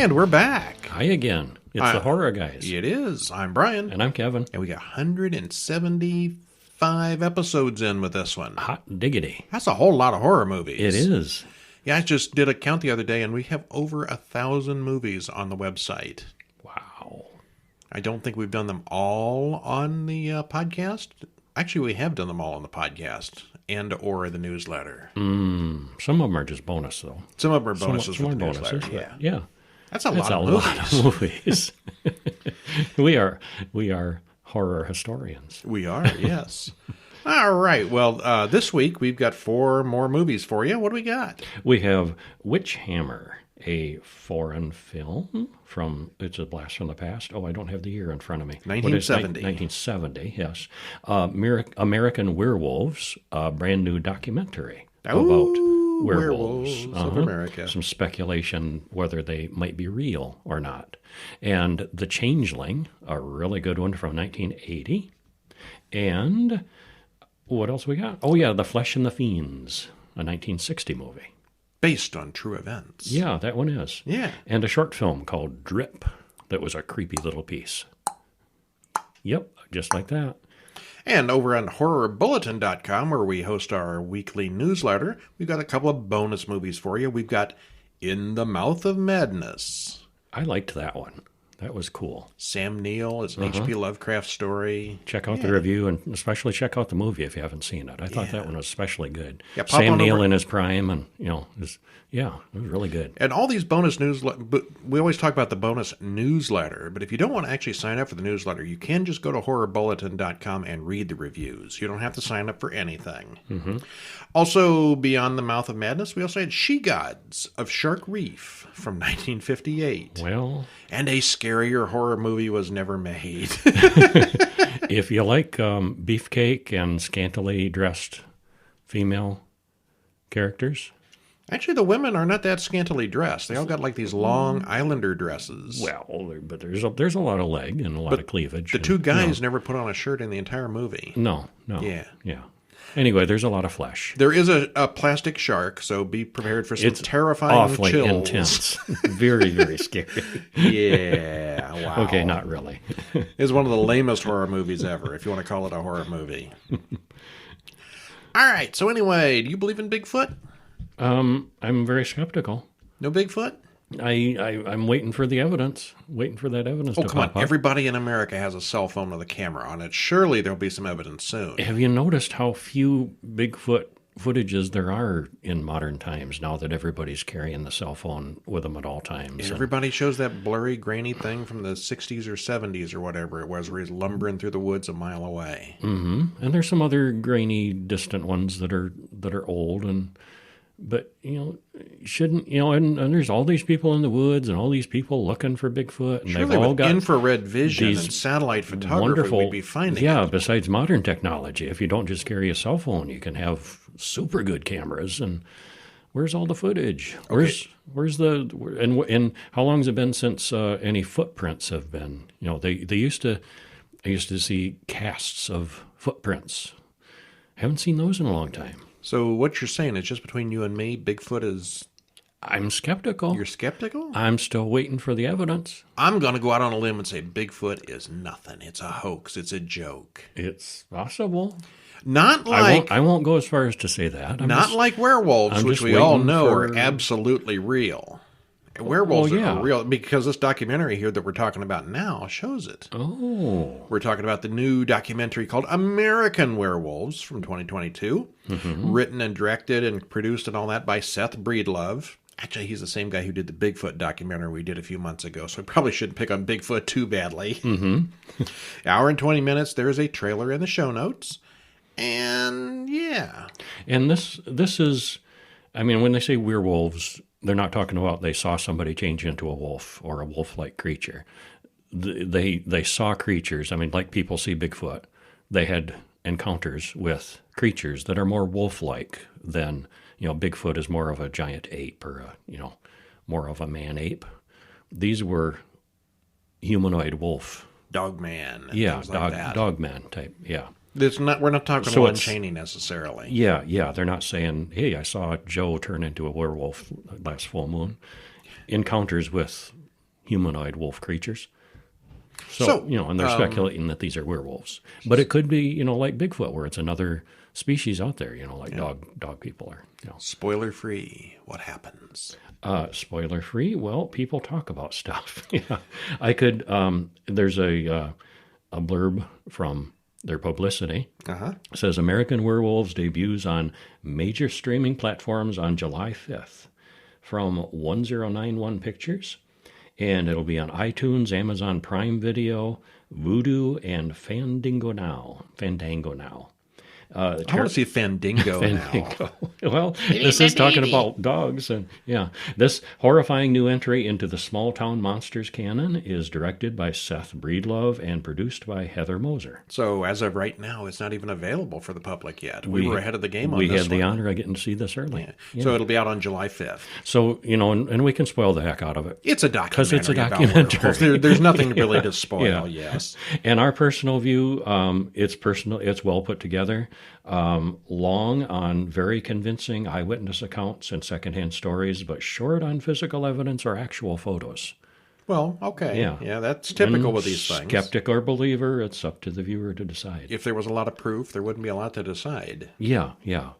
And we're back. Hi again. It's the Horror Guys. It is. I'm Brian. And I'm Kevin. And we got 175 episodes in with this one. Hot diggity. That's a whole lot of horror movies. It is. Yeah, I just did a count the other day, and we have over 1,000 movies on the website. Wow. I don't think we've done them all on the podcast. Actually, we have done them all on the podcast and or the newsletter. Some of them are just bonus, though. Some of them are bonuses Some for are the bonuses, newsletter. yeah. That's a lot of movies. We are horror historians. We are, yes. All right. Well, this week we've got 4 more movies for you. What do we got? We have Witchhammer, a foreign film from, it's a blast from the past. Oh, I don't have the year in front of me. 1970. 1970, yes. American Werewolves, a brand new documentary about werewolves of America. Some speculation whether they might be real or not. And The Changeling, a really good one from 1980. And what else we got? Oh, yeah, The Flesh and the Fiends, a 1960 movie. Based on true events. Yeah, that one is. Yeah. And a short film called Drip that was a creepy little piece. Yep, just like that. And over on HorrorBulletin.com, where we host our weekly newsletter, we've got a couple of bonus movies for you. We've got In the Mouth of Madness. I liked that one. That was cool. Sam Neill. It's an H.P. Lovecraft story. Check out the review, and especially check out the movie if you haven't seen it. I thought that one was especially good. Yeah, pop Sam on Neill over. in his prime, and, it was really good. And all these bonus newsletter, we always talk about the bonus newsletter, but if you don't want to actually sign up for the newsletter, you can just go to horrorbulletin.com and read the reviews. You don't have to sign up for anything. Mm-hmm. Also, beyond the Mouth of Madness, we also had She-Gods of Shark Reef from 1958. Well, and a scarier horror movie was never made. if you like beefcake and scantily dressed female characters. Actually, the women are not that scantily dressed. They all got like these long islander dresses. Well, but there's a lot of leg and a lot of cleavage. The two guys never put on a shirt in the entire movie. No. Yeah. Anyway, there's a lot of flesh. There is a plastic shark, so be prepared for some It's terrifying awfully chills. intense. Very, very scary. Yeah, wow. Okay, not really. It's one of the lamest horror movies ever, if you want to call it a horror movie. All right, so anyway, do you believe in Bigfoot? I'm very skeptical. No Bigfoot? I'm waiting for the evidence. Waiting for that evidence to come pop on. up. Everybody in America has a cell phone with a camera on it. Surely there'll be some evidence soon. Have you noticed how few Bigfoot footages there are in modern times now that everybody's carrying the cell phone with them at all times? Everybody shows that blurry, grainy thing from the 60s or 70s or whatever it was, where he's lumbering through the woods a mile away. Mm-hmm. And there's some other grainy, distant ones that are old But, shouldn't, and there's all these people in the woods and all these people looking for Bigfoot. And surely they've all with got infrared vision and these satellite photography, wonderful, we'd be finding yeah, it. besides modern technology, if you don't just carry a cell phone, you can have super good cameras. And where's all the footage? Where's and how long has it been since any footprints have been? I used to see casts of footprints. Haven't seen those in a long time. So what you're saying is just between you and me, Bigfoot is... I'm skeptical. You're skeptical? I'm still waiting for the evidence. I'm going to go out on a limb and say Bigfoot is nothing. It's a hoax. It's a joke. It's possible. Not like... I won't go as far as to say that. Like werewolves, which we all know are absolutely real. Werewolves are real because this documentary here that we're talking about now shows it. Oh. We're talking about the new documentary called American Werewolves from 2022, written and directed and produced and all that by Seth Breedlove. Actually, he's the same guy who did the Bigfoot documentary we did a few months ago, so I probably shouldn't pick on Bigfoot too badly. Mm-hmm. Hour and 20 minutes. There is a trailer in the show notes. And, yeah. And this is, when they say werewolves, they're not talking about they saw somebody change into a wolf or a wolf-like creature. They saw creatures. Like people see Bigfoot. They had encounters with creatures that are more wolf-like than, Bigfoot is more of a giant ape or more of a man ape. These were humanoid wolf. Dogman. Yeah, that. Dogman type, yeah. We're not talking Lon Chaney necessarily. Yeah. They're not saying, hey, I saw Joe turn into a werewolf last full moon. Encounters with humanoid wolf creatures. So and they're speculating that these are werewolves. But it could be, like Bigfoot, where it's another species out there, like dog people are. Spoiler free, what happens? Spoiler free, well, people talk about stuff. I could, there's a blurb from their publicity. It says American Werewolves debuts on major streaming platforms on July 5th from 1091 Pictures. And it'll be on iTunes, Amazon Prime Video, Vudu, and Fandango Now. I want to see Fandango now. Well, this is talking about dogs. And this horrifying new entry into the small town monsters canon is directed by Seth Breedlove and produced by Heather Moser. So as of right now, it's not even available for the public yet. We were ahead of the game on this one. We had the honor of getting to see this early. Yeah. So it'll be out on July 5th. So, and we can spoil the heck out of it. It's a documentary. Because it's a documentary. There's nothing really to spoil, yes. And our personal view, it's well put together. Long on very convincing eyewitness accounts and secondhand stories, but short on physical evidence or actual photos. Well, okay. Yeah, that's typical with these things. Skeptic or believer, it's up to the viewer to decide. If there was a lot of proof, there wouldn't be a lot to decide. Yeah.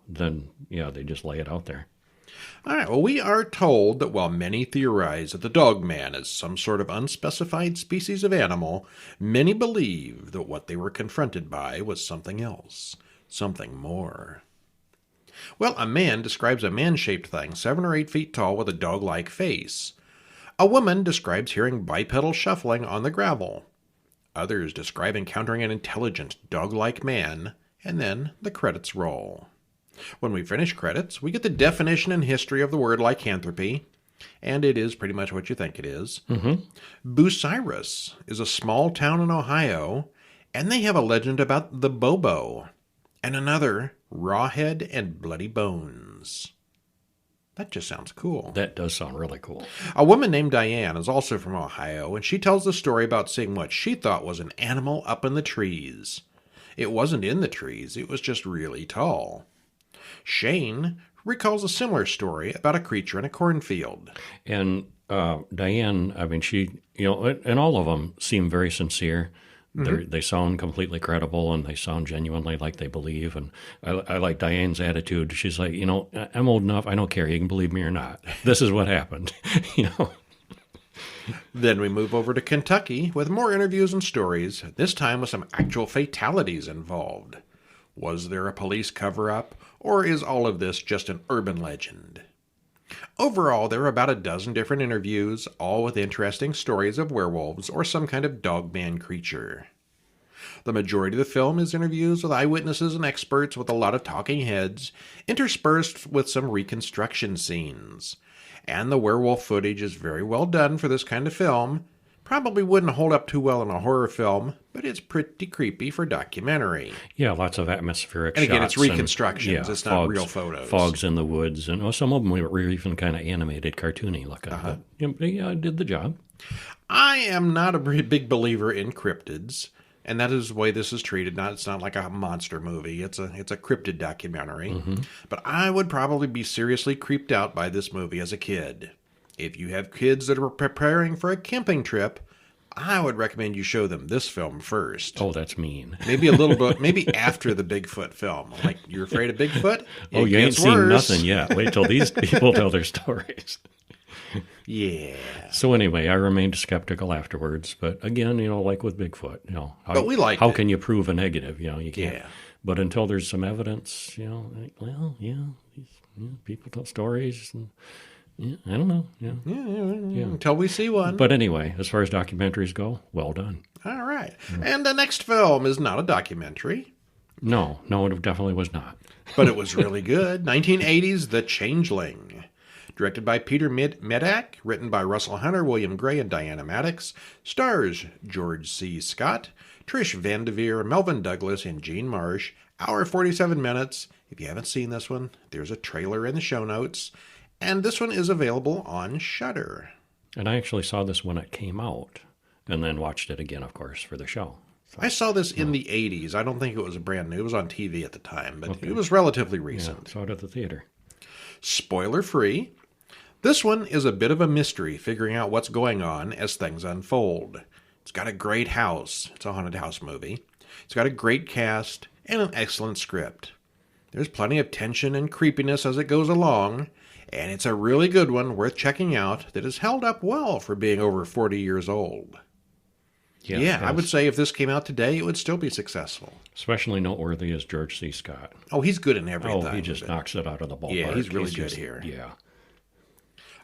Then, they just lay it out there. All right, well, we are told that while many theorize that the dogman is some sort of unspecified species of animal, many believe that what they were confronted by was something else. Something more. Well, a man describes a man-shaped thing 7 or 8 feet tall with a dog-like face. A woman describes hearing bipedal shuffling on the gravel. Others describe encountering an intelligent, dog-like man, and then the credits roll. When we finish credits, we get the definition and history of the word lycanthropy, and it is pretty much what you think it is. Bucyrus is a small town in Ohio, and they have a legend about the Bobo. And another, Rawhead and Bloody Bones. That just sounds cool. That does sound really cool. A woman named Diane is also from Ohio, and she tells the story about seeing what she thought was an animal up in the trees. It wasn't in the trees, it was just really tall. Shane recalls a similar story about a creature in a cornfield. And Diane, I mean, she, and all of them seem very sincere. They sound completely credible, and they sound genuinely like they believe. And I like Diane's attitude. She's like, I'm old enough. I don't care. You can believe me or not. This is what happened. Then we move over to Kentucky with more interviews and stories, this time with some actual fatalities involved. Was there a police cover-up, or is all of this just an urban legend? Overall, there are about a dozen different interviews, all with interesting stories of werewolves or some kind of dogman creature. The majority of the film is interviews with eyewitnesses and experts with a lot of talking heads, interspersed with some reconstruction scenes. And the werewolf footage is very well done for this kind of film. Probably wouldn't hold up too well in a horror film, but it's pretty creepy for documentary. Yeah, lots of atmospheric shots. And again, it's reconstructions. It's not real photos. Fogs in the woods. And some of them were even kind of animated, cartoony looking. But they did the job. I am not a big believer in cryptids. And that is the way this is treated. It's not like a monster movie. It's a cryptid documentary. But I would probably be seriously creeped out by this movie as a kid. If you have kids that are preparing for a camping trip, I would recommend you show them this film first. Oh, that's mean. Maybe a little bit, maybe after the Bigfoot film. Like, you're afraid of Bigfoot? Oh, you ain't seen nothing yet. Wait till these people tell their stories. Yeah. So anyway, I remained skeptical afterwards. But again, like with Bigfoot, but we liked how it. can you prove a negative? You can't. Yeah. But until there's some evidence, people tell stories and... Yeah, I don't know. Yeah. Until we see one. But anyway, as far as documentaries go, well done. All right. And the next film is not a documentary. No, it definitely was not. But it was really good. 1980's The Changeling. Directed by Peter Medak, written by Russell Hunter, William Gray, and Diana Maddox. Stars George C. Scott, Trish Vanderveer, Melvin Douglas, and Gene Marsh. Hour 47 minutes. If you haven't seen this one, there's a trailer in the show notes. And this one is available on Shudder. And I actually saw this when it came out, and then watched it again, of course, for the show. So, I saw this in the 80s. I don't think it was brand new. It was on TV at the time, but it was relatively recent. Yeah, saw it at the theater. Spoiler-free. This one is a bit of a mystery, figuring out what's going on as things unfold. It's got a great house. It's a haunted house movie. It's got a great cast and an excellent script. There's plenty of tension and creepiness as it goes along, and it's a really good one worth checking out that has held up well for being over 40 years old. Yeah, I would say if this came out today, it would still be successful. Especially noteworthy is George C. Scott. Oh, he's good in everything. Oh, he just knocks it out of the ballpark. Yeah, he's really good here. Yeah.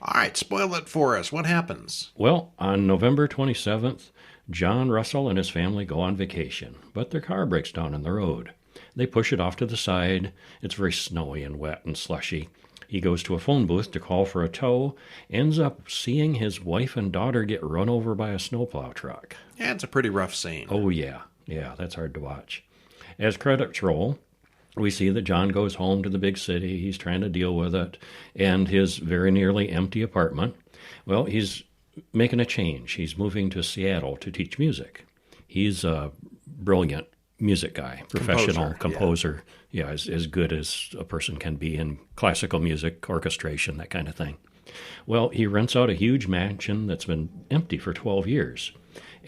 All right, spoil it for us. What happens? Well, on November 27th, John Russell and his family go on vacation, but their car breaks down in the road. They push it off to the side. It's very snowy and wet and slushy. He goes to a phone booth to call for a tow, ends up seeing his wife and daughter get run over by a snowplow truck. Yeah, it's a pretty rough scene. Oh, yeah. Yeah, that's hard to watch. As credits roll, we see that John goes home to the big city. He's trying to deal with it and his very nearly empty apartment. Well, he's making a change. He's moving to Seattle to teach music. He's a brilliant music guy, professional composer. Yeah, as good as a person can be in classical music, orchestration, that kind of thing. Well, he rents out a huge mansion that's been empty for 12 years.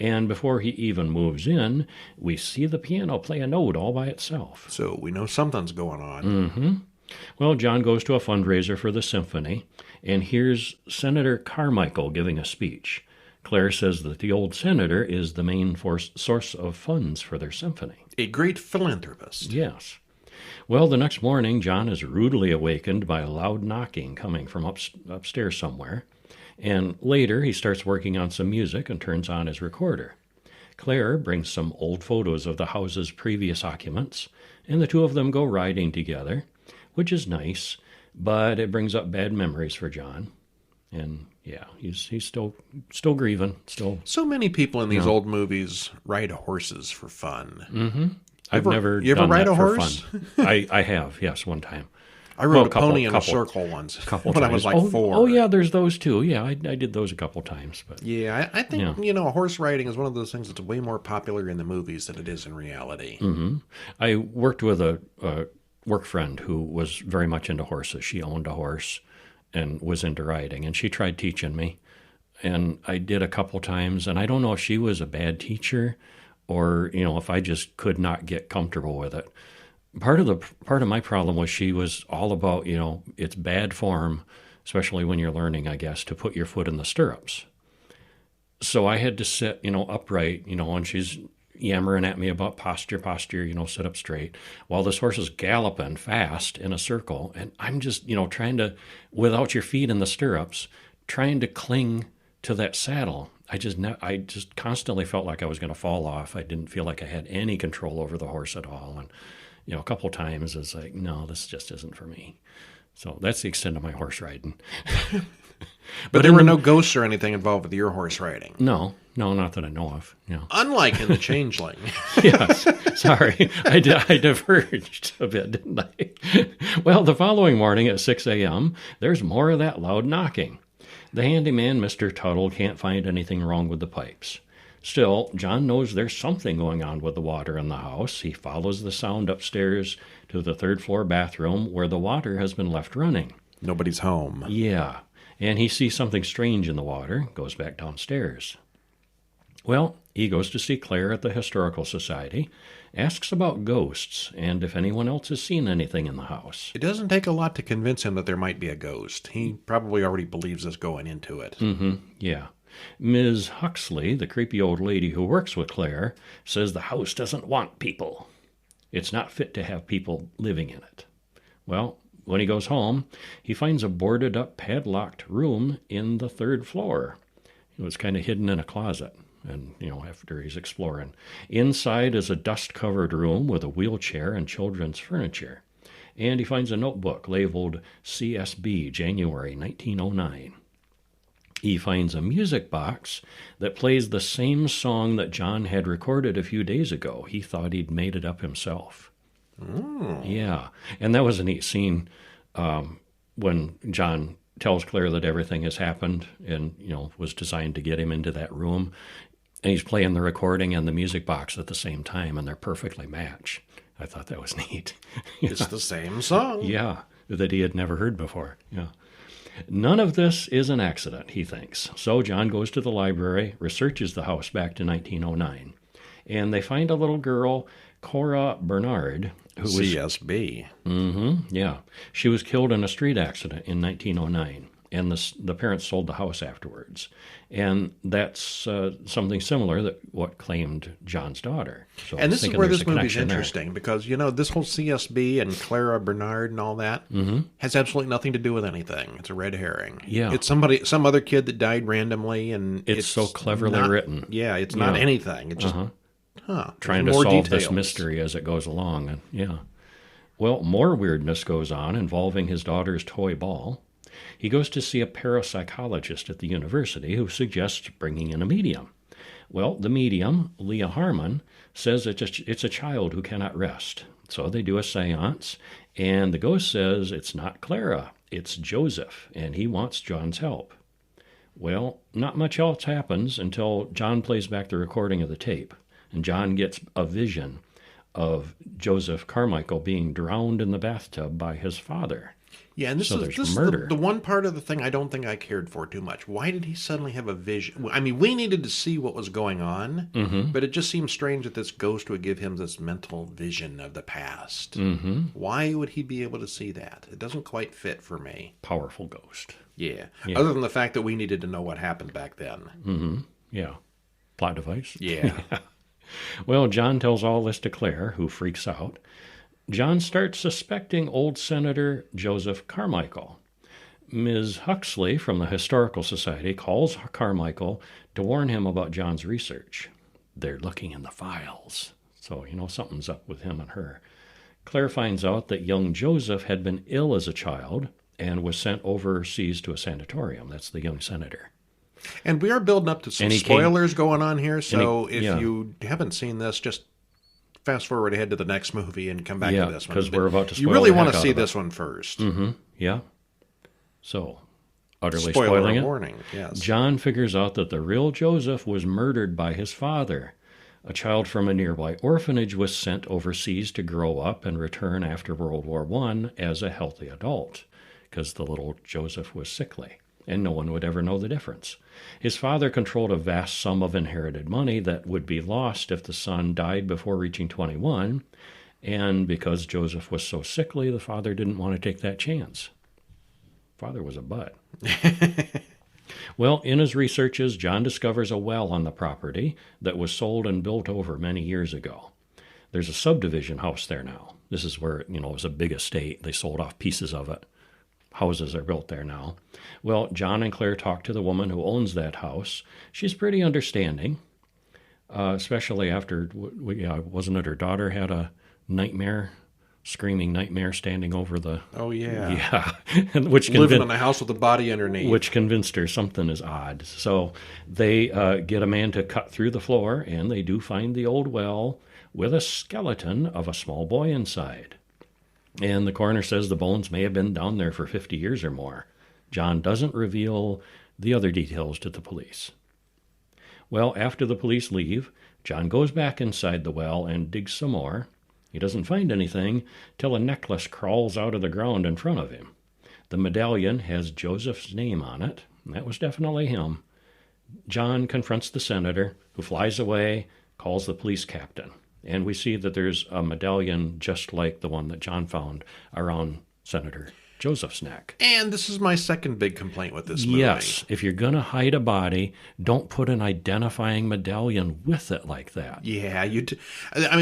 And before he even moves in, we see the piano play a note all by itself. So we know something's going on. Mm-hmm. Well, John goes to a fundraiser for the symphony, and here's Senator Carmichael giving a speech. Claire says that the old senator is the main source of funds for their symphony. A great philanthropist. Yes. Well, the next morning, John is rudely awakened by a loud knocking coming from upstairs somewhere. And later, he starts working on some music and turns on his recorder. Claire brings some old photos of the house's previous occupants, and the two of them go riding together, which is nice, but it brings up bad memories for John. And yeah, he's still grieving. So many people in these old movies ride horses for fun. Mm-hmm. I've never you ever done ride that a for horse? Fun. I have, yes, one time. I rode a pony in a circle once when I was like 4. Oh, yeah, there's those too. Yeah, I did those a couple times. But yeah, I think, horse riding is one of those things that's way more popular in the movies than it is in reality. Mm-hmm. I worked with a work friend who was very much into horses. She owned a horse and was into riding, and she tried teaching me. And I did a couple times, and I don't know if she was a bad teacher or, if I just could not get comfortable with it. Part of my problem was she was all about, it's bad form, especially when you're learning, I guess, to put your foot in the stirrups. So I had to sit, upright, and she's yammering at me about posture, sit up straight, while this horse is galloping fast in a circle. And I'm just, trying to, without your feet in the stirrups, trying to cling to that saddle. I just constantly felt like I was going to fall off. I didn't feel like I had any control over the horse at all. And, a couple times it's like, no, this just isn't for me. So that's the extent of my horse riding. But there were no ghosts or anything involved with your horse riding? No, not that I know of. No. Unlike in the Changeling. Yes, sorry. I diverged a bit, didn't I? Well, the following morning at 6 a.m., there's more of that loud knocking. The handyman, Mr. Tuttle, can't find anything wrong with the pipes. Still, John knows there's something going on with the water in the house. He follows the sound upstairs to the third-floor bathroom where the water has been left running. Nobody's home. Yeah, and he sees something strange in the water, goes back downstairs. Well, he goes to see Claire at the Historical Society, asks about ghosts and if anyone else has seen anything in the house. It doesn't take a lot to convince him that there might be a ghost. He probably already believes this going into it. Mm-hmm, yeah. Ms. Huxley, the creepy old lady who works with Claire, says the house doesn't want people. It's not fit to have people living in it. Well, when he goes home, he finds a boarded-up, padlocked room in the third floor. It was kind of hidden in a closet, and, after he's exploring. Inside is a dust-covered room with a wheelchair and children's furniture. And he finds a notebook labeled CSB, January 1909. He finds a music box that plays the same song that John had recorded a few days ago. He thought he'd made it up himself. Mm. Yeah, and that was a neat scene when John tells Claire that everything has happened and, was designed to get him into that room. And he's playing the recording and the music box at the same time, and they're perfectly matched. I thought that was neat. It's the same song. Yeah, that he had never heard before. Yeah. None of this is an accident, he thinks. So John goes to the library, researches the house back to 1909, and they find a little girl, Cora Bernard, who was... CSB. Yeah. She was killed in a street accident in 1909, and the parents sold the house afterwards. And that's something similar that what claimed John's daughter. So and this is where this movie's interesting, because, this whole CSB and Clara Bernard and all that has absolutely nothing to do with anything. It's a red herring. Yeah. It's some other kid that died randomly, and it's so cleverly written. Yeah, it's not anything. It's just trying to solve this mystery as it goes along. And yeah. Well, more weirdness goes on involving his daughter's toy ball. He goes to see a parapsychologist at the university who suggests bringing in a medium. Well, the medium, Leah Harmon, says it's a child who cannot rest. So they do a seance, and the ghost says it's not Clara, it's Joseph, and he wants John's help. Well, not much else happens until John plays back the recording of the tape, and John gets a vision of Joseph Carmichael being drowned in the bathtub by his father. Yeah, and this is the one part of the thing I don't think I cared for too much. Why did he suddenly have a vision? I mean, we needed to see what was going on, but it just seems strange that this ghost would give him this mental vision of the past. Why would he be able to see that? It doesn't quite fit for me. Powerful ghost. Yeah. Other than the fact that we needed to know what happened back then. Yeah. Plot device. Yeah. Well, John tells all this to Claire, who freaks out. John starts suspecting old Senator Joseph Carmichael. Ms. Huxley from the Historical Society calls Carmichael to warn him about John's research. They're looking in the files, so something's up with him and her. Claire finds out that young Joseph had been ill as a child and was sent overseas to a sanatorium. That's the young senator. And we are building up to some spoilers going on here, so if you haven't seen this, just fast forward ahead to the next movie and come back to this one. Because we're about to spoil You really want to see this one first. Yeah. So, utterly Spoiler spoiling it. Warning, yes. John figures out that the real Joseph was murdered by his father. A child from a nearby orphanage was sent overseas to grow up and return after World War I as a healthy adult, because the little Joseph was sickly, and no one would ever know the difference. His father controlled a vast sum of inherited money that would be lost if the son died before reaching 21, and because Joseph was so sickly, the father didn't want to take that chance. Father was a butt. Well, in his researches, John discovers a well on the property that was sold and built over many years ago. There's a subdivision house there now. This is where, it was a big estate. They sold off pieces of it. Houses are built there now. Well, John and Claire talk to the woman who owns that house. She's pretty understanding, especially after, wasn't it her daughter had a screaming nightmare standing over the... Oh, yeah. Yeah. Living in a house with a body underneath. Which convinced her something is odd. So they get a man to cut through the floor, and they do find the old well with a skeleton of a small boy inside. And the coroner says the bones may have been down there for 50 years or more. John doesn't reveal the other details to the police. Well, after the police leave, John goes back inside the well and digs some more. He doesn't find anything till a necklace crawls out of the ground in front of him. The medallion has Joseph's name on it. And that was definitely him. John confronts the senator, who flies away, calls the police captain. And we see that there's a medallion just like the one that John found around Senator Joseph's neck. And this is my second big complaint with this movie. Yes, if you're going to hide a body, don't put an identifying medallion with it like that. Yeah,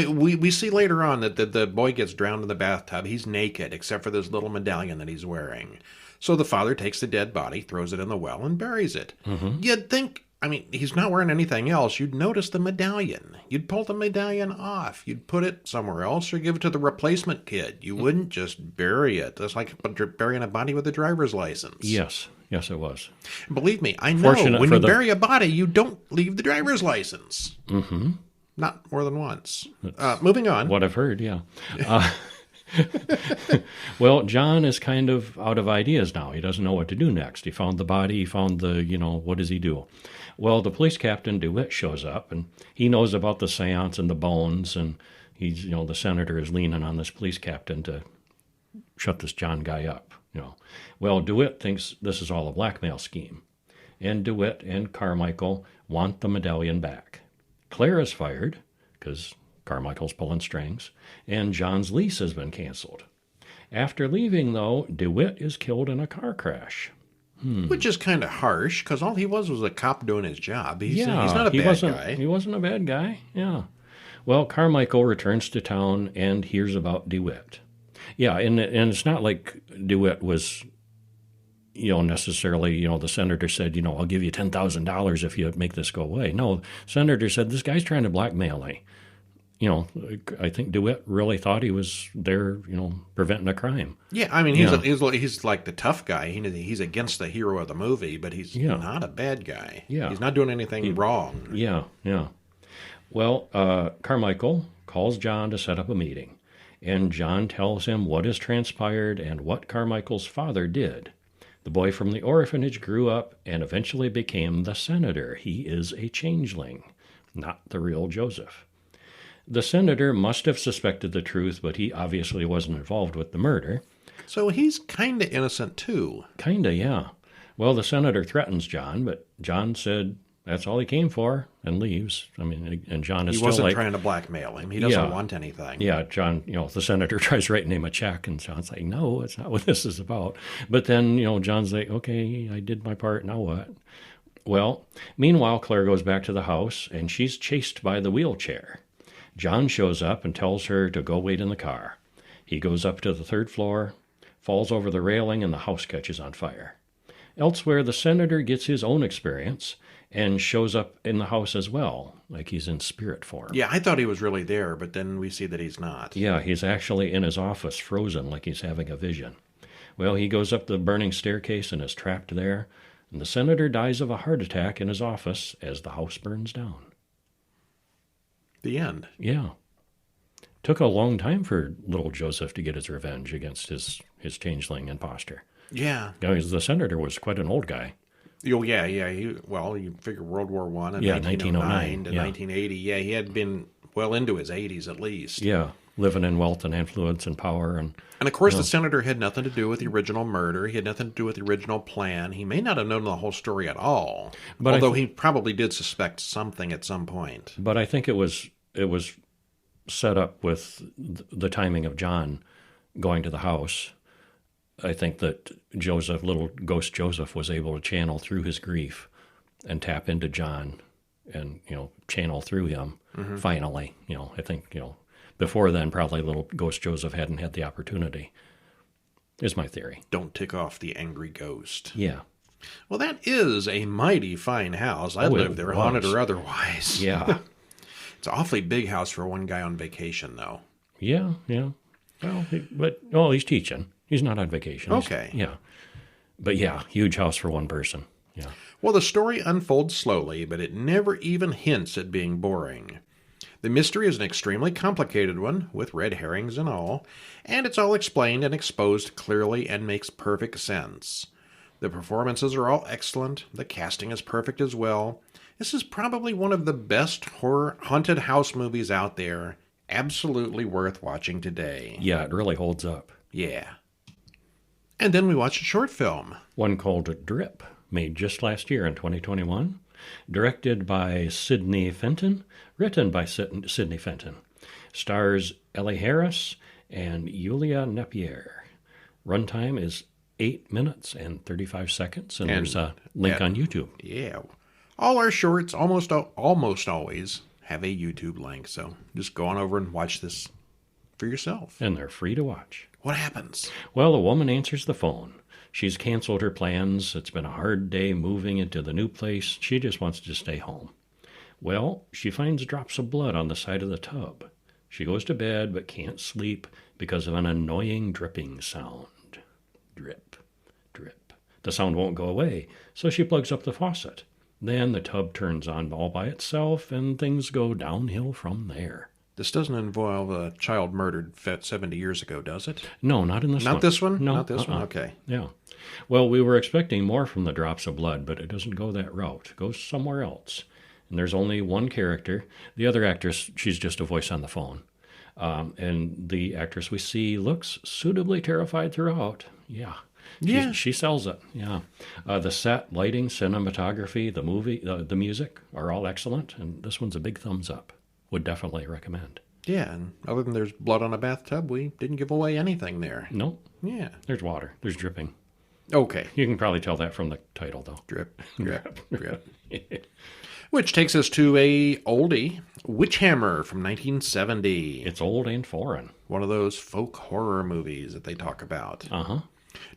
we see later on that the boy gets drowned in the bathtub. He's naked, except for this little medallion that he's wearing. So the father takes the dead body, throws it in the well, and buries it. You'd think... he's not wearing anything else. You'd notice the medallion. You'd pull the medallion off. You'd put it somewhere else or give it to the replacement kid. You wouldn't just bury it. That's like burying a body with a driver's license. Yes, it was. Believe me, I know. When you bury a body, you don't leave the driver's license. Not more than once. Moving on. What I've heard, yeah. Well, John is kind of out of ideas now. He doesn't know what to do next. He found the body. He found what does he do? Well, the police captain, DeWitt, shows up, and he knows about the seance and the bones, and he's, the senator is leaning on this police captain to shut this John guy up. Well, DeWitt thinks this is all a blackmail scheme, and DeWitt and Carmichael want the medallion back. Claire is fired, because Carmichael's pulling strings, and John's lease has been canceled. After leaving, though, DeWitt is killed in a car crash. Which is kind of harsh, because all he was a cop doing his job. He's not a bad guy. He wasn't a bad guy, yeah. Well, Carmichael returns to town and hears about DeWitt. Yeah, and it's not like DeWitt was, necessarily, the senator said, I'll give you $10,000 if you make this go away. No, senator said, this guy's trying to blackmail me. I think DeWitt really thought he was there, preventing a crime. Yeah, I mean, he's like the tough guy. He's against the hero of the movie, but he's not a bad guy. Yeah. He's not doing anything wrong. Yeah. Well, Carmichael calls John to set up a meeting, and John tells him what has transpired and what Carmichael's father did. The boy from the orphanage grew up and eventually became the senator. He is a changeling, not the real Joseph. The senator must have suspected the truth, but he obviously wasn't involved with the murder. So he's kind of innocent, too. Kinda, yeah. Well, the senator threatens John, but John said that's all he came for and leaves. I mean, and John is He wasn't trying to blackmail him. He doesn't want anything. Yeah, John, the senator tries writing him a check, and John's like, no, it's not what this is about. But then, John's like, okay, I did my part, now what? Well, meanwhile, Claire goes back to the house, and she's chased by the wheelchair. John shows up and tells her to go wait in the car. He goes up to the 3rd floor, falls over the railing, and the house catches on fire. Elsewhere, the senator gets his own experience and shows up in the house as well, like he's in spirit form. Yeah, I thought he was really there, but then we see that he's not. Yeah, he's actually in his office, frozen, like he's having a vision. Well, he goes up the burning staircase and is trapped there, and the senator dies of a heart attack in his office as the house burns down. The end. Yeah. Took a long time for little Joseph to get his revenge against his changeling imposter. Yeah. Because the senator was quite an old guy. Oh, yeah. You figure World War I and 1909 to 1980. Yeah, he had been well into his 80s at least. Yeah, living in wealth and influence and power. And of course, the senator had nothing to do with the original murder. He had nothing to do with the original plan. He may not have known the whole story at all, although he probably did suspect something at some point. But I think it was set up with the timing of John going to the house. I think that Joseph, little ghost Joseph, was able to channel through his grief and tap into John and, channel through him finally. I think, before then, probably little ghost Joseph hadn't had the opportunity, is my theory. Don't tick off the angry ghost. Yeah. Well, that is a mighty fine house. I'd live there, haunted or otherwise. Yeah. It's an awfully big house for one guy on vacation, though. Yeah. Well, he's teaching. He's not on vacation. Okay. But yeah, huge house for one person. Yeah. Well, the story unfolds slowly, but it never even hints at being boring. The mystery is an extremely complicated one, with red herrings and all, and it's all explained and exposed clearly and makes perfect sense. The performances are all excellent. The casting is perfect as well. This is probably one of the best horror haunted house movies out there. Absolutely worth watching today. Yeah, it really holds up. Yeah. And then we watched a short film. One called Drip, made just last year in 2021. Directed by Sidney Fenton, written by Sidney Fenton. Stars Ellie Harris and Yulia Napier. Runtime is 8 minutes and 35 seconds, and there's a link on YouTube. Yeah. All our shorts almost always have a YouTube link, so just go on over and watch this for yourself. And they're free to watch. What happens? Well, a woman answers the phone. She's canceled her plans. It's been a hard day moving into the new place. She just wants to stay home. Well, she finds drops of blood on the side of the tub. She goes to bed but can't sleep because of an annoying dripping sound. Drip, drip. The sound won't go away, so she plugs up the faucet. Then the tub turns on all by itself, and things go downhill from there. This doesn't involve a child murdered 70 years ago, does it? No, not in this one. Not this one? No. Not this one? Okay. Yeah. Well, we were expecting more from the drops of blood, but it doesn't go that route. It goes somewhere else. And there's only one character. The other actress, she's just a voice on the phone. And the actress we see looks suitably terrified throughout. Yeah. Yeah. She sells it. Yeah. The set, lighting, cinematography, the movie, the music are all excellent. And this one's a big thumbs up. Would definitely recommend. Yeah, and other than there's blood on a bathtub, we didn't give away anything there. Nope. Yeah. There's water. There's dripping. Okay. You can probably tell that from the title, though. Drip, drip, drip. Which takes us to a oldie, Witchhammer from 1970. It's old and foreign. One of those folk horror movies that they talk about. Uh-huh.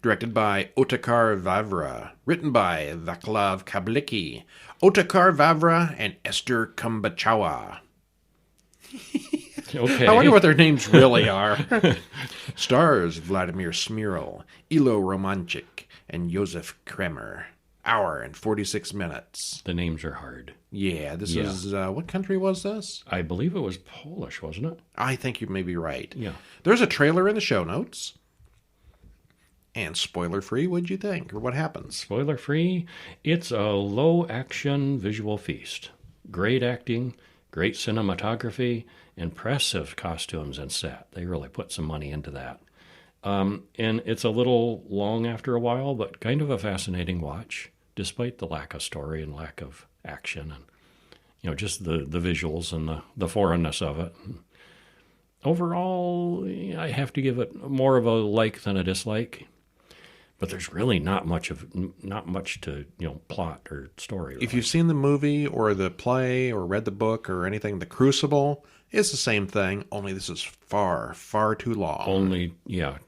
Directed by Otakar Vavra. Written by Vaclav Kablicki, Otakar Vavra, and Esther Kumbachawa. Okay. I wonder what their names really are. Stars Vladimir Smiril, Ilo Romanchik, and Josef Kremer. Hour and 46 minutes. The names are hard. Yeah, this is, what country was this? I believe it was Polish, wasn't it? I think you may be right. Yeah. There's a trailer in the show notes. And spoiler-free, what'd you think? Or what happens? Spoiler-free, it's a low-action visual feast. Great acting, great cinematography, impressive costumes and set. They really put some money into that. And it's a little long after a while, but kind of a fascinating watch, despite the lack of story and lack of action and, just the visuals and the foreignness of it. Overall, I have to give it more of a like than a dislike. But there's really not much to plot or story. If you've seen the movie or the play or read the book or anything, The Crucible, it's the same thing, only this is far, far too long. Only,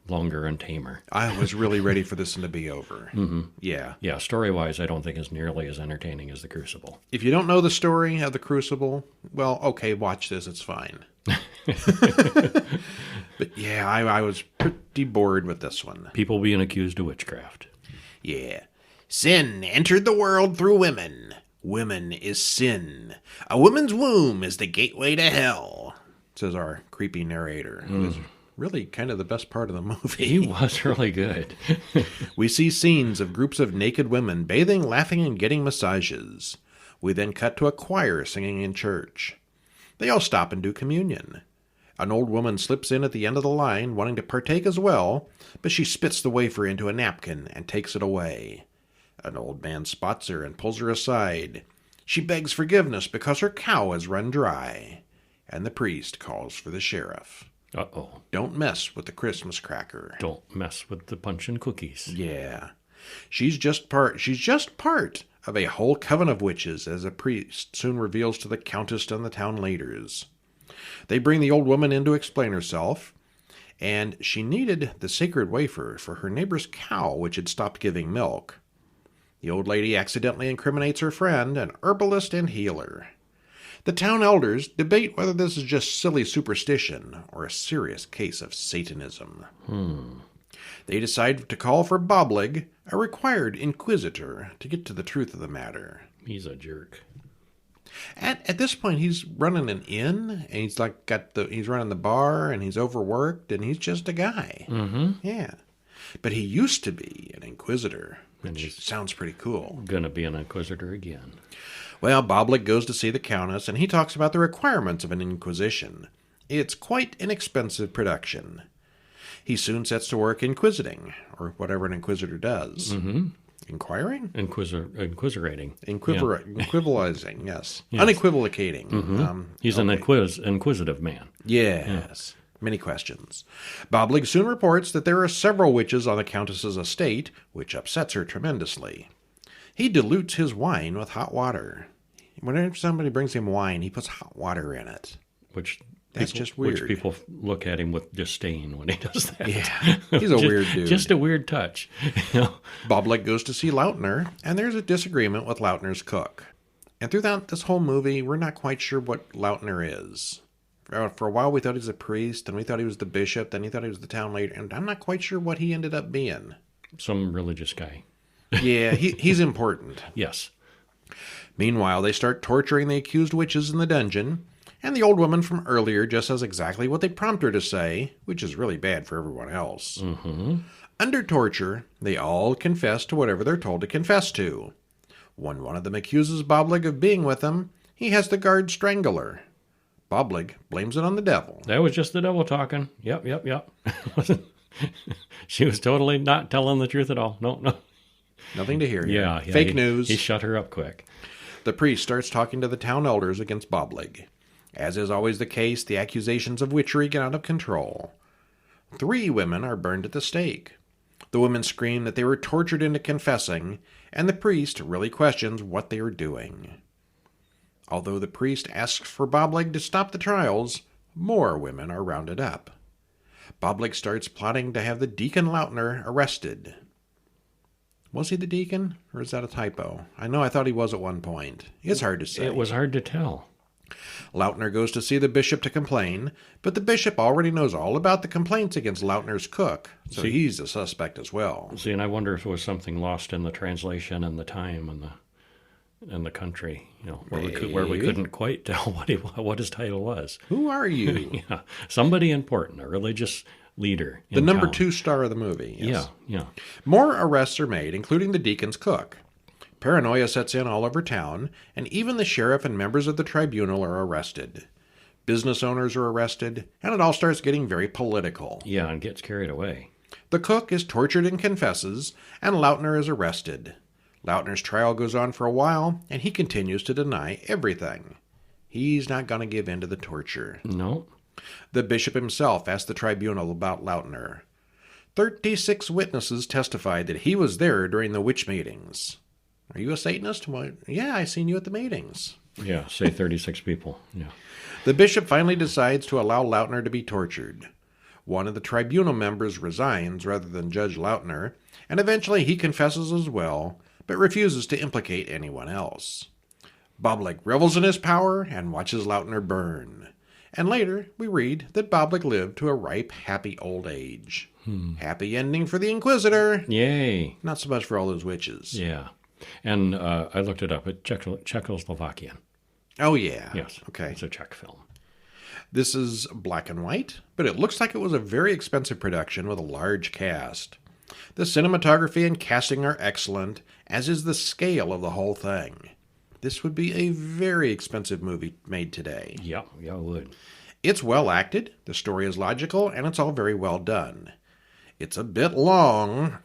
longer and tamer. I was really ready for this one to be over. Mm-hmm. Yeah. Yeah, story-wise, I don't think it's nearly as entertaining as The Crucible. If you don't know the story of The Crucible, well, okay, watch this, it's fine. But yeah, I was pretty bored with this one. People being accused of witchcraft. Yeah. Sin entered the world through women. Women is sin. A woman's womb is the gateway to hell, says our creepy narrator, who is really kind of the best part of the movie. He was really good. We see scenes of groups of naked women bathing, laughing, and getting massages. We then cut to a choir singing in church. They all stop and do communion. An old woman slips in at the end of the line, wanting to partake as well, but she spits the wafer into a napkin and takes it away. An old man spots her and pulls her aside. She begs forgiveness because her cow has run dry. And the priest calls for the sheriff. Uh-oh. Don't mess with the Christmas cracker. Don't mess with the punch and cookies. Yeah. She's just part of a whole coven of witches, as a priest soon reveals to the countess and the town leaders. They bring the old woman in to explain herself, and she needed the sacred wafer for her neighbor's cow, which had stopped giving milk. The old lady accidentally incriminates her friend, an herbalist and healer. The town elders debate whether this is just silly superstition or a serious case of Satanism. They decide to call for Boblig, a required inquisitor, to get to the truth of the matter. He's a jerk. At this point, he's running an inn, and he's he's running the bar, and he's overworked, and he's just a guy. Mm-hmm. Yeah, but he used to be an inquisitor, which sounds pretty cool. Gonna be an inquisitor again. Well, Boblig goes to see the countess, and he talks about the requirements of an inquisition. It's quite an expensive production. He soon sets to work inquisiting, or whatever an inquisitor does. Mm-hmm. Inquiring? Inquisirating. Equivalizing, yes. Yes. Unequivocating. Mm-hmm. He's an inquisitive man. Yes. Many questions. Boblig soon reports that there are several witches on the Countess's estate, which upsets her tremendously. He dilutes his wine with hot water. Whenever somebody brings him wine, he puts hot water in it. That's just weird. Which people look at him with disdain when he does that. Yeah, he's a weird dude. Just a weird touch. Boblig goes to see Lautner, and there's a disagreement with Lautner's cook. And throughout this whole movie, we're not quite sure what Lautner is. For a while, we thought he was a priest, and we thought he was the bishop, then he thought he was the town leader, and I'm not quite sure what he ended up being. Some religious guy. Yeah, he's important. Yes. Meanwhile, they start torturing the accused witches in the dungeon, and the old woman from earlier just says exactly what they prompt her to say, which is really bad for everyone else. Mm-hmm. Under torture, they all confess to whatever they're told to confess to. When one of them accuses Boblig of being with them, he has the guard strangle her. Boblig blames it on the devil. That was just the devil talking. Yep. She was totally not telling the truth at all. No. Nothing to hear here. Yeah. Fake news. He shut her up quick. The priest starts talking to the town elders against Boblig. As is always the case, the accusations of witchery get out of control. 3 women are burned at the stake. The women scream that they were tortured into confessing, and the priest really questions what they are doing. Although the priest asks for Boblig to stop the trials, more women are rounded up. Boblig starts plotting to have the Deacon Lautner arrested. Was he the deacon, or is that a typo? I thought he was at one point. It's hard to say. It was hard to tell. Lautner goes to see the bishop to complain, but the bishop already knows all about the complaints against Lautner's cook, so he's a suspect as well. See, and I wonder if it was something lost in the translation and the time and the country, where we couldn't quite tell what his title was. Who are you? Yeah, somebody important, a religious leader. The number 2 star of the movie. Yes. Yeah. More arrests are made, including the deacon's cook. Paranoia sets in all over town, and even the sheriff and members of the tribunal are arrested. Business owners are arrested, and it all starts getting very political. Yeah, and gets carried away. The cook is tortured and confesses, and Lautner is arrested. Lautner's trial goes on for a while, and he continues to deny everything. He's not going to give in to the torture. No. The bishop himself asked the tribunal about Lautner. 36 witnesses testified that he was there during the witch meetings. Are you a Satanist? Well, yeah, I seen you at the meetings. Yeah, say 36 people. Yeah. The bishop finally decides to allow Lautner to be tortured. One of the tribunal members resigns rather than judge Lautner, and eventually he confesses as well, but refuses to implicate anyone else. Boblig revels in his power and watches Lautner burn. And later, we read that Boblig lived to a ripe, happy old age. Happy ending for the Inquisitor. Yay. Not so much for all those witches. Yeah. And I looked it up. It's Czechoslovakian. Oh, yeah. Yes. Okay. It's a Czech film. This is black and white, but it looks like it was a very expensive production with a large cast. The cinematography and casting are excellent, as is the scale of the whole thing. This would be a very expensive movie made today. Yeah, it would. It's well acted, the story is logical, and it's all very well done. It's a bit long,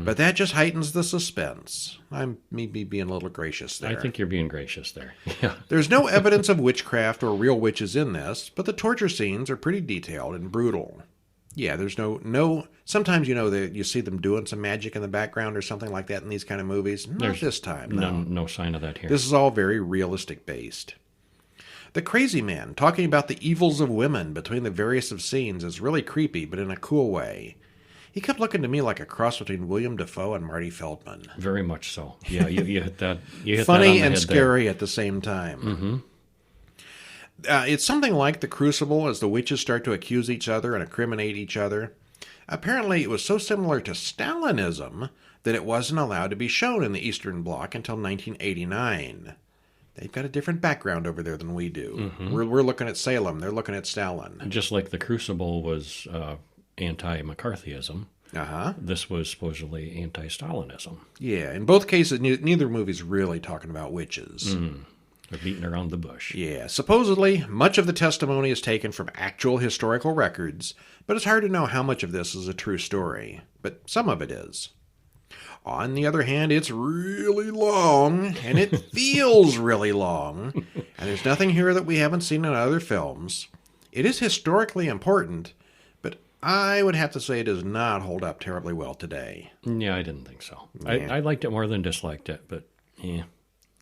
but that just heightens the suspense. I'm maybe being a little gracious there. I think you're being gracious there. Yeah. There's no evidence of witchcraft or real witches in this, but the torture scenes are pretty detailed and brutal. Yeah, there's no. Sometimes you see them doing some magic in the background or something like that in these kind of movies. Not this time. No sign of that here. This is all very realistic based. The crazy man talking about the evils of women between the various of scenes is really creepy, but in a cool way. He kept looking to me like a cross between William Dafoe and Marty Feldman. Very much so. Yeah, you hit that. You hit Funny that on the and head scary there. at the same time. Mm-hmm. It's something like The Crucible as the witches start to accuse each other and incriminate each other. Apparently, it was so similar to Stalinism that it wasn't allowed to be shown in the Eastern Bloc until 1989. They've got a different background over there than we do. Mm-hmm. We're looking at Salem. They're looking at Stalin. Just like The Crucible was anti-McCarthyism, this was supposedly anti-Stalinism. Yeah, in both cases, neither movie's really talking about witches. They're beating around the bush. Yeah, supposedly, much of the testimony is taken from actual historical records, but it's hard to know how much of this is a true story. But some of it is. On the other hand, it's really long, and it feels really long, and there's nothing here that we haven't seen in other films. It is historically important, but I would have to say it does not hold up terribly well today. Yeah, I didn't think so. Yeah. I liked it more than disliked it, but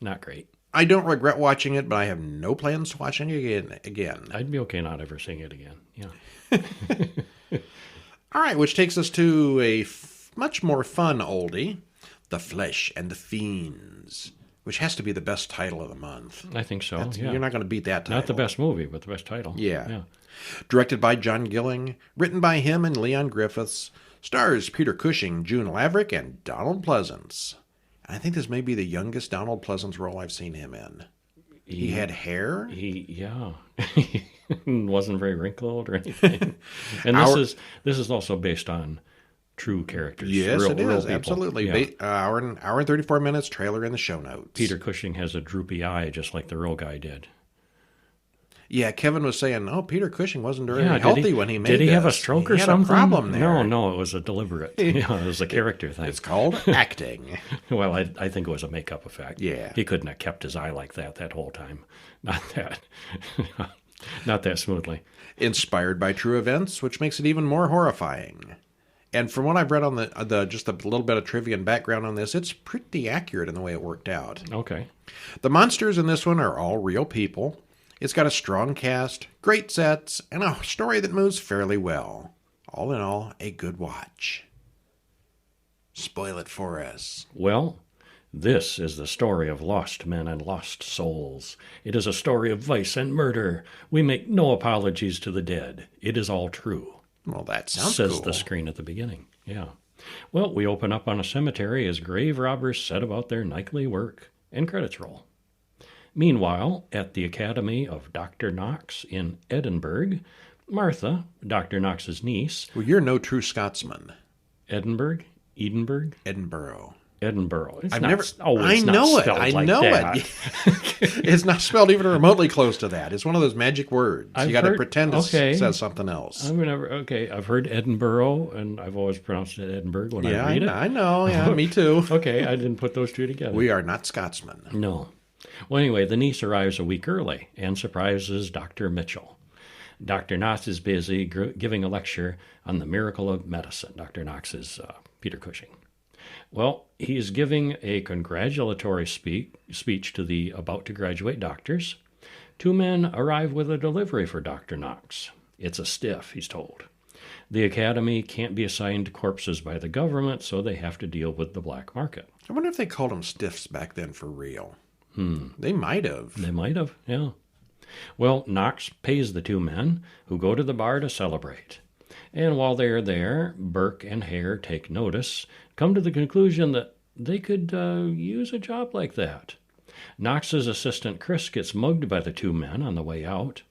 not great. I don't regret watching it, but I have no plans to watching it again. I'd be okay not ever seeing it again. Yeah. All right, which takes us to a much more fun oldie, The Flesh and the Fiends, which has to be the best title of the month. I think so. Yeah. You're not going to beat that title. Not the best movie, but the best title. Yeah. Directed by John Gilling, written by him and Leon Griffiths, stars Peter Cushing, June Laverick, and Donald Pleasance. I think this may be the youngest Donald Pleasance role I've seen him in. He had hair. He wasn't very wrinkled or anything. And this is also based on true characters. Yes, it is. Real Absolutely. Yeah. Hour and 34 minutes, trailer in the show notes. Peter Cushing has a droopy eye just like the real guy did. Yeah, Kevin was saying, Peter Cushing wasn't very Yeah, healthy when he made Did he have a this. stroke He or had something? a problem there. No, it was a deliberate. Yeah, it was a character thing. It's called acting. Well, I think it was a makeup effect. Yeah. He couldn't have kept his eye like that whole time. Not that. Not that smoothly. Inspired by true events, which makes it even more horrifying. And from what I've read on the just a little bit of trivia and background on this, it's pretty accurate in the way it worked out. Okay. The monsters in this one are all real people. It's got a strong cast, great sets, and a story that moves fairly well. All in all, a good watch. Spoil it for us. Well, this is the story of lost men and lost souls. It is a story of vice and murder. We make no apologies to the dead. It is all true. Well, that sounds says cool. the screen at the beginning. Yeah. Well, we open up on a cemetery as grave robbers set about their nightly work, and credits roll. Meanwhile, at the Academy of Dr. Knox in Edinburgh, Martha, Dr. Knox's niece... Well, you're no true Scotsman. Edinburgh? Edinburgh. It's I've not, never. oh, I it's know not it. spelled I like know that. it. It's not spelled even remotely close to that. It's one of those magic words. I've You got to heard- pretend it okay. says something else. I've heard Edinburgh, and I've always pronounced it Edinburgh when Yeah, I read it. I know. Yeah, me too. Okay, I didn't put those two together. We are not Scotsmen. No. Well, anyway, the niece arrives a week early and surprises Dr. Mitchell. Dr. Knox is busy giving a lecture on the miracle of medicine. Dr. Knox is Peter Cushing. Well, he's giving a congratulatory speech to the about-to-graduate doctors. Two men arrive with a delivery for Dr. Knox. It's a stiff, he's told. The academy can't be assigned corpses by the government, so they have to deal with the black market. I wonder if they called them stiffs back then for real. They might have. They might have, yeah. Well, Knox pays the two men, who go to the bar to celebrate. And while they are there, Burke and Hare take notice, come to the conclusion that they could use a job like that. Knox's assistant Chris gets mugged by the two men on the way out.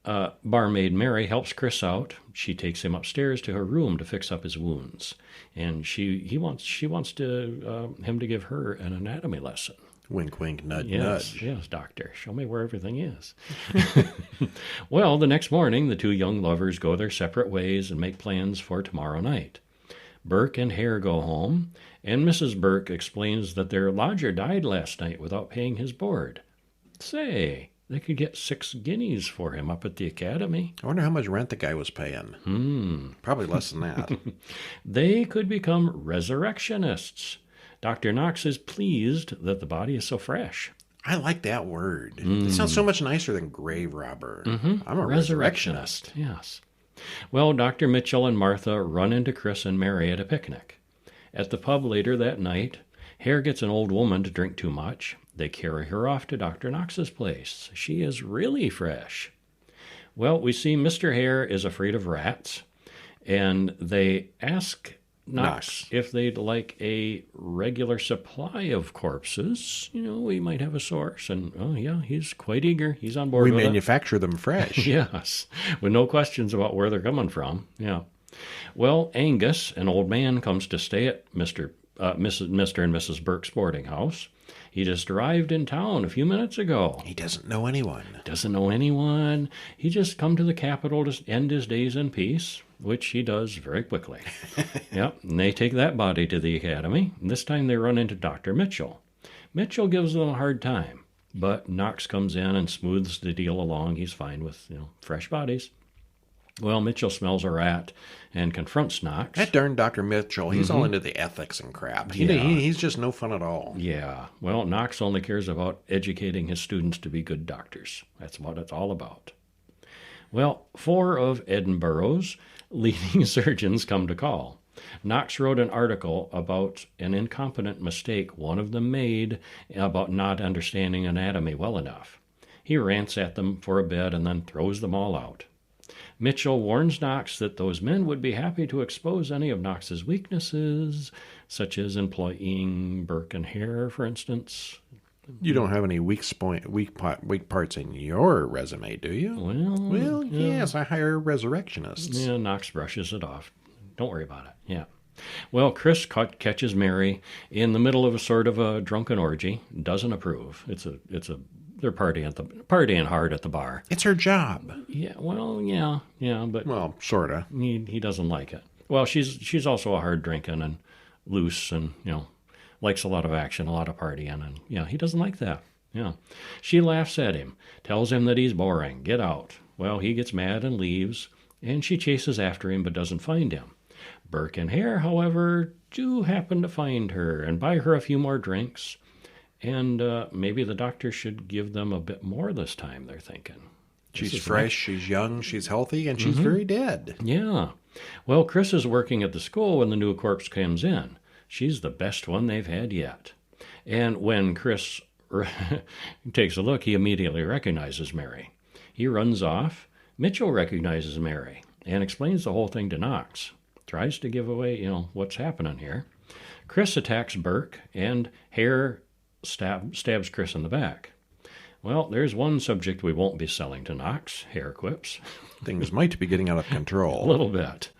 Barmaid Mary helps Chris out. She takes him upstairs to her room to fix up his wounds, and she wants to him to give her an anatomy lesson. Wink, wink, nudge, Yes, nudge. yes, doctor. Show me where everything is. Well, the next morning, the two young lovers go their separate ways and make plans for tomorrow night. Burke and Hare go home, and Mrs. Burke explains that their lodger died last night without paying his board. Say, they could get 6 guineas for him up at the academy. I wonder how much rent the guy was paying. Probably less than that. They could become resurrectionists. Dr. Knox is pleased that the body is so fresh. I like that word. It sounds so much nicer than grave robber. I'm a resurrectionist. Yes. Well, Dr. Mitchell and Martha run into Chris and Mary at a picnic. At the pub later that night, Hare gets an old woman to drink too much. They carry her off to Dr. Knox's place. She is really fresh. Well, we see Mr. Hare is afraid of rats, and they ask Knox if they'd like a regular supply of corpses. We might have a source. And, yeah, he's quite eager. He's on board We with it. manufacture them fresh. Yes, with no questions about where they're coming from. Yeah. Well, Angus, an old man, comes to stay at Mr. and Mrs. Burke's boarding house. He just arrived in town a few minutes ago. He doesn't know anyone. Doesn't know anyone. He just come to the capital to end his days in peace, which he does very quickly. Yep, and they take that body to the academy. And this time they run into Dr. Mitchell. Mitchell gives them a hard time, but Knox comes in and smooths the deal along. He's fine with, fresh bodies. Well, Mitchell smells a rat and confronts Knox. That darn Dr. Mitchell, he's all into the ethics and crap. He's just no fun at all. Yeah. Well, Knox only cares about educating his students to be good doctors. That's what it's all about. Well, 4 of Edinburgh's leading surgeons come to call. Knox wrote an article about an incompetent mistake one of them made about not understanding anatomy well enough. He rants at them for a bit and then throws them all out. Mitchell warns Knox that those men would be happy to expose any of Knox's weaknesses, such as employing Burke and Hare, for instance. You don't have any weak parts in your resume, do you? Well, yes, I hire resurrectionists. Yeah, Knox brushes it off. Don't worry about it. Yeah. Well, Chris catches Mary in the middle of a sort of a drunken orgy. Doesn't approve. It's a they're partying hard at the bar. It's her job. Yeah, well, yeah, but Well, sort of. he doesn't like it. Well, she's also a hard drinking and loose, and likes a lot of action, a lot of partying, and he doesn't like that. Yeah, she laughs at him, tells him that he's boring. Get out. Well, he gets mad and leaves, and she chases after him but doesn't find him. Burke and Hare, however, do happen to find her and buy her a few more drinks. And maybe the doctor should give them a bit more this time, they're thinking. She's fresh, she's young, she's healthy, and she's very dead. Yeah. Well, Chris is working at the school when the new corpse comes in. She's the best one they've had yet. And when Chris takes a look, he immediately recognizes Mary. He runs off. Mitchell recognizes Mary and explains the whole thing to Knox. Tries to give away, what's happening here. Chris attacks Burke, and Hare stabs Chris in the back. Well, there's one subject we won't be selling to Knox, Hare quips. Things might be getting out of control. A little bit.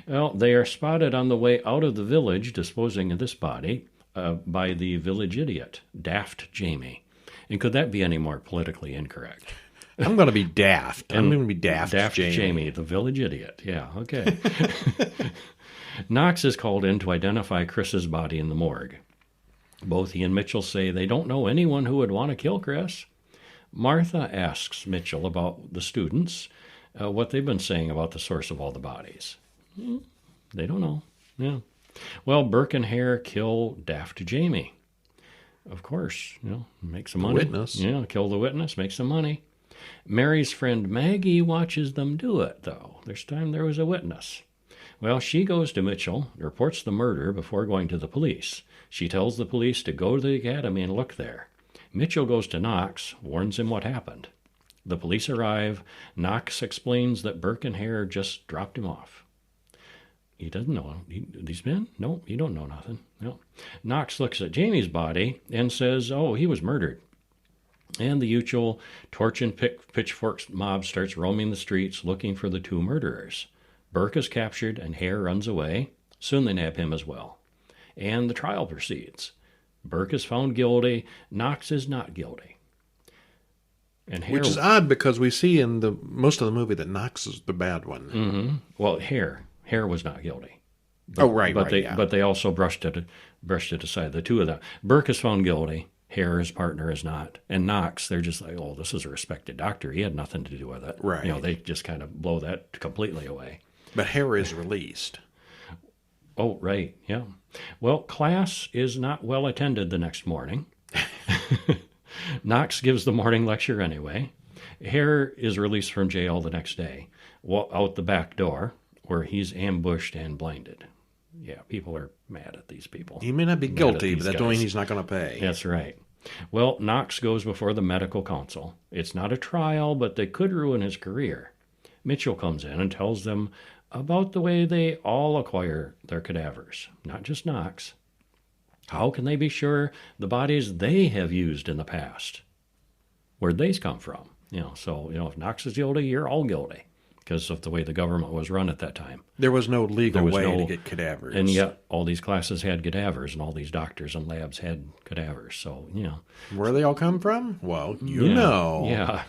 Well, they are spotted on the way out of the village disposing of this body by the village idiot, Daft Jamie. And could that be any more politically incorrect? I'm going to be daft. I'm going to be Daft Jamie, the village idiot. Yeah, okay. Knox is called in to identify Chris's body in the morgue. Both he and Mitchell say they don't know anyone who would want to kill Chris. Martha asks Mitchell about the students, what they've been saying about the source of all the bodies. They don't know. Yeah. Well, Burke and Hare kill Daft Jamie. Of course, make some money. Witness. Yeah, kill the witness, make some money. Mary's friend Maggie watches them do it, though. This time there was a witness. Well, she goes to Mitchell, reports the murder before going to the police. She tells the police to go to the academy and look there. Mitchell goes to Knox, warns him what happened. The police arrive. Knox explains that Burke and Hare just dropped him off. He doesn't know. These men? No, he don't know nothing. No. Knox looks at Jamie's body and says, oh, he was murdered. And the usual torch and pitchforks mob starts roaming the streets looking for the two murderers. Burke is captured and Hare runs away. Soon they nab him as well. And the trial proceeds. Burke is found guilty. Knox is not guilty. And Hare, which is odd because we see in the most of the movie that Knox is the bad one. Mm-hmm. Well, Hare was not guilty. But they also brushed it aside. The two of them. Burke is found guilty. Hare, his partner, is not. And Knox, they're just like, oh, this is a respected doctor. He had nothing to do with it. Right. They just kind of blow that completely away. But Hare is released. Oh, right. Yeah. Well, class is not well attended the next morning. Knox gives the morning lecture anyway. Hare is released from jail the next day, out the back door, where he's ambushed and blinded. Yeah, people are mad at these people. He may not be guilty, but that don't mean he's not going to pay. That's right. Well, Knox goes before the medical council. It's not a trial, but they could ruin his career. Mitchell comes in and tells them about the way they all acquire their cadavers, not just Knox. How can they be sure the bodies they have used in the past? Where'd they come from? So if Knox is guilty, you're all guilty because of the way the government was run at that time. There was no legal way to get cadavers. And yet all these classes had cadavers and all these doctors and labs had cadavers. So, Where they all come from? Well, know. Yeah.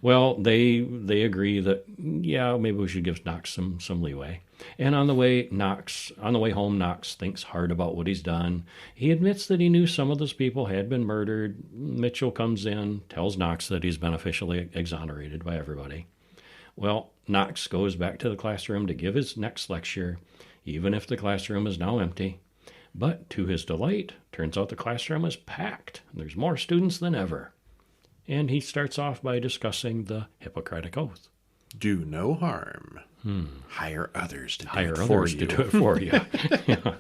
Well, they agree that, maybe we should give Knox some leeway. And on the way home, Knox thinks hard about what he's done. He admits that he knew some of those people had been murdered. Mitchell comes in, tells Knox that he's been officially exonerated by everybody. Well, Knox goes back to the classroom to give his next lecture, even if the classroom is now empty. But to his delight, turns out the classroom is packed. There's more students than ever. And he starts off by discussing the Hippocratic Oath. Do no harm. Hire others to do it for you. Yeah.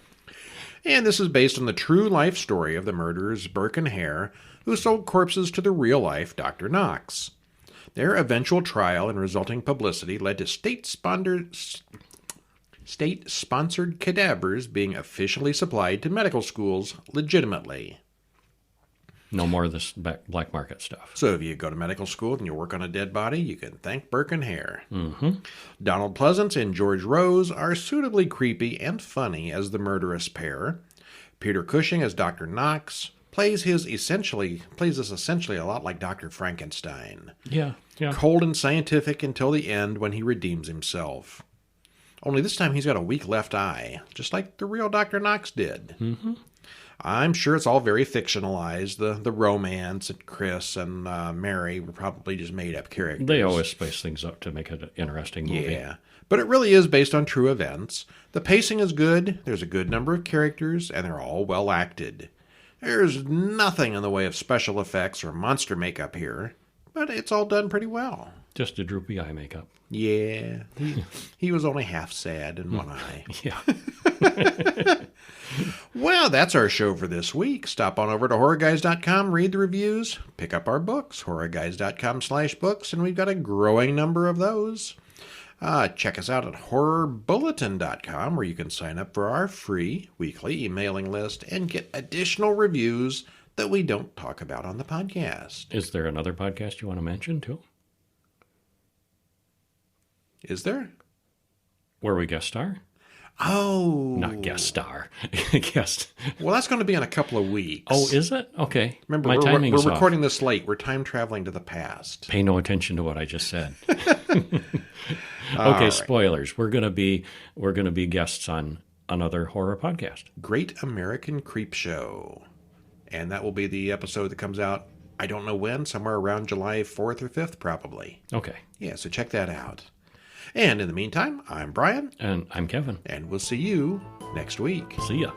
And this is based on the true life story of the murderers Burke and Hare, who sold corpses to the real-life Dr. Knox. Their eventual trial and resulting publicity led to state-sponsored cadavers being officially supplied to medical schools legitimately. No more of this black market stuff. So if you go to medical school and you work on a dead body, you can thank Burke and Hare. Mm-hmm. Donald Pleasance and George Rose are suitably creepy and funny as the murderous pair. Peter Cushing as Dr. Knox. plays this essentially a lot like Dr. Frankenstein. Yeah. Cold and scientific until the end when he redeems himself. Only this time he's got a weak left eye, just like the real Dr. Knox did. Mm-hmm. I'm sure it's all very fictionalized. The romance and Chris and Mary were probably just made-up characters. They always spice things up to make it an interesting movie. Yeah, but it really is based on true events. The pacing is good, there's a good number of characters, and they're all well acted. There's nothing in the way of special effects or monster makeup here, but it's all done pretty well. Just a droopy eye makeup. Yeah, he was only half sad in one eye. Yeah. Well, that's our show for this week. Stop on over to HorrorGuys.com, read the reviews, pick up our books, HorrorGuys.com/books, and we've got a growing number of those. Check us out at HorrorBulletin.com, where you can sign up for our free weekly emailing list and get additional reviews that we don't talk about on the podcast. Is there another podcast you want to mention, too? Is there? Where we guest star? Oh. Not guest star. Guest. Well, that's going to be in a couple of weeks. Oh, is it? Okay. Remember, My timing's we're off. recording this late. We're time traveling to the past. Pay no attention to what I just said. All Okay, right. spoilers. We're gonna be guests on another horror podcast. Great American Creep Show. And that will be the episode that comes out, I don't know when, somewhere around July 4th or 5th, probably. Okay. Yeah, so check that out. And in the meantime, I'm Brian. And I'm Kevin. And we'll see you next week. See ya.